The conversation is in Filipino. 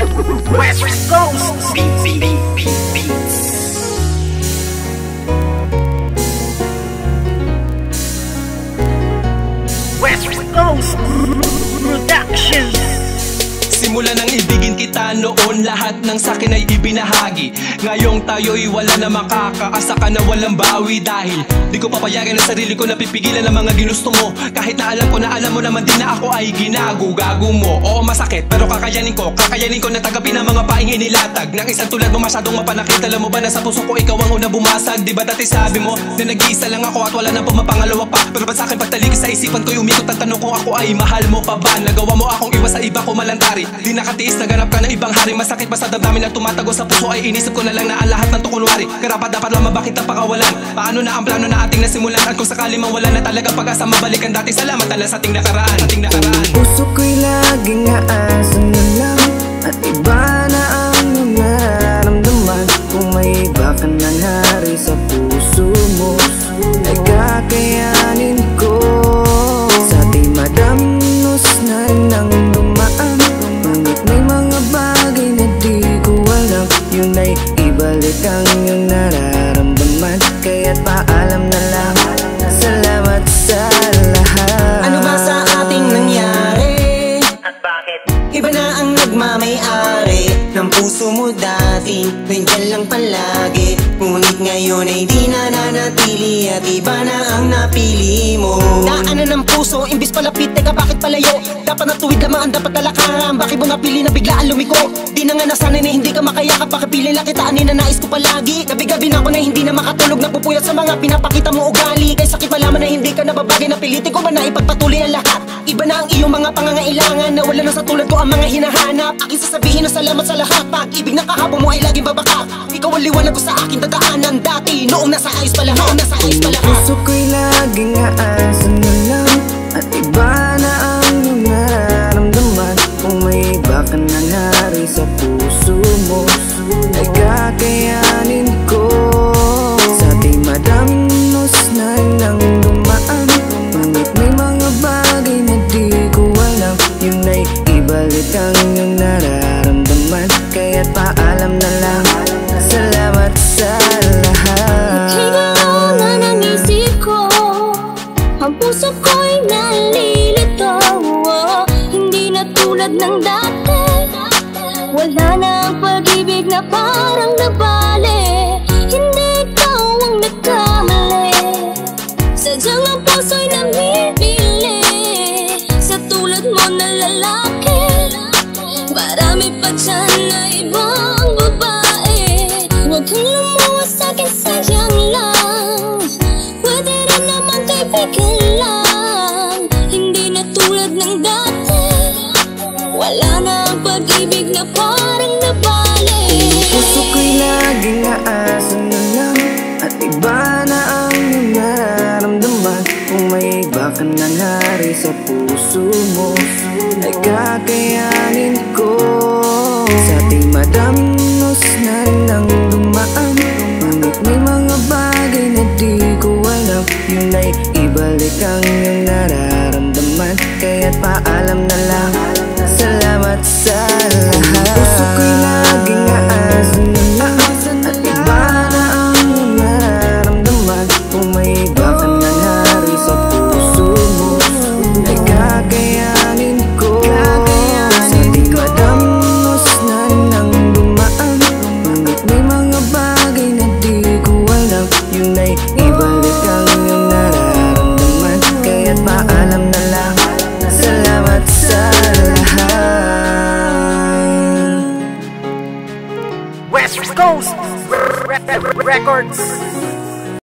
West Coast Beats. West Coast Productions. Simula nang ibigin kita noon, lahat ng sakin ay ibinahagi. Ngayong tayo'y wala na makakaasa ka na walang bawi. Dahil di ko papayagan ang sarili ko na pipigilan ang mga ginusto mo. Kahit na alam ko na alam mo naman din na ako ay ginago-gago mo. Oo masakit pero kakayanin ko na tagapin ang mga paing inilatag ng isang tulad mo masyadong mapanakit. Alam mo ba na sa puso ko ikaw ang una bumasag? Di ba dati sabi mo na nag-iisa lang ako at wala nang pumapangalawa pa? Pero ba't sa'kin pagtalikis sa isipan ko'y umikot ang tanong kung ako ay mahal mo pa ba? Nagawa mo akong iwas sa iba ko malantari. Di nakatiis, naganap ka ng ibang hari. Masakit pa sa damdamin na tumatago sa puso ay inisip ko na lang na ang lahat ng tukunwari. Karapat dapat lamang bakit ang pakawalan? Paano na ang plano na ating nasimulan? At kung sakali mang wala na talaga pag-asa mabalikan dati, salamat na lang sa ating nakaraan. Puso ko'y laging aasan na lang at iba na ang nararamdaman. Kung may iba ka ng hari sa puso mo ay kakayanin ko. Sa ating madamnos na nang dumaan, ngunit may mga bagay na di ko alam. Yun ay ibalik ang iyong nararamdaman. Kaya't paalam na lang, salamat sa lahat. Ano ba sa ating nangyari? At bakit? Iba na ang nagmamay-ari ng puso mo dati, nandyan lang palagi. Ngunit ngayon ay di na nanatili at iba na ang napili mo. Naanan ng puso, imbis palapit, teka bakit palayo? Dapat natuwid lamang ang dapat talakaran. Bakit mo napili na biglaan lumiko? Di na nga nasanay na hindi ka makayakap. Bakit pili lang kita, na nais ko palagi? Gabi-gabi na ako na hindi na makatulog, napupuyat sa mga pinapakita mo ugali. Kay sakit malaman na hindi ka nababagay, napilitin ko ba na ipagpatuloy ang lahat? Iba na ang iyong mga pangangailangan, na wala na sa tulad ko ang mga hinahanap. Aking sasabihin na salamat sa lahat. Pag-ibig na kahapon mo ay laging babaka. Ikaw ang liwanag ko sa aking dadaanan dati, noong nasa ayos pa lahat. Puso ko'y laging aasan na lang at iba na ang iyong nararamdaman. Kung may iba ka ng hari sa puso mo ay kakayanin ko. Sa ating madamnos na nang dumaan, ngunit may mga bagay na di ko alam. Yun ay ibalik ang iyong nararamdaman. Kaya't paalam na lang, salamat sa lahat. Naghiwalay na ng isip ko, ang puso ko'y nalilito. Hindi na tulad ng dati, wala na ang pag-ibig na parang nabali. Hindi ikaw ang nagkamali, sadyang ang puso'y namimili sa tulad mo na lalaki. Marami pa dyan na ibang babae, huwag kang lumuwas sa'kin, sayang lang. Pwede rin naman kaibigan lang, hindi na tulad ng dati, wala na ang pag-ibig na parang nabali. Puso ko'y laging aasan na lang at iba na ang iyong nararamdaman. Kung may iba ka ng hari sa puso mo ay kakayanin ko. Sa ating madamnos na nang dumaan, ngunit may mga bagay na di ko alam. Yun ay ibalik ang iyong nararamdaman. Kaya't paalam na lang, salamat sa lahat. Puso ko'y laging aasan na lang at iba na ang iyong nararamdaman. Kung may iba ka ng hari sa puso mo ay kakayanin ko. Sa ating madamnos na nang dumaan, ngunit may mga bagay na di ko alam. Yun ay ibalik ang iyong nararamdaman. Kaya't paalam na lang, salamat sa lahat. West Coast Records.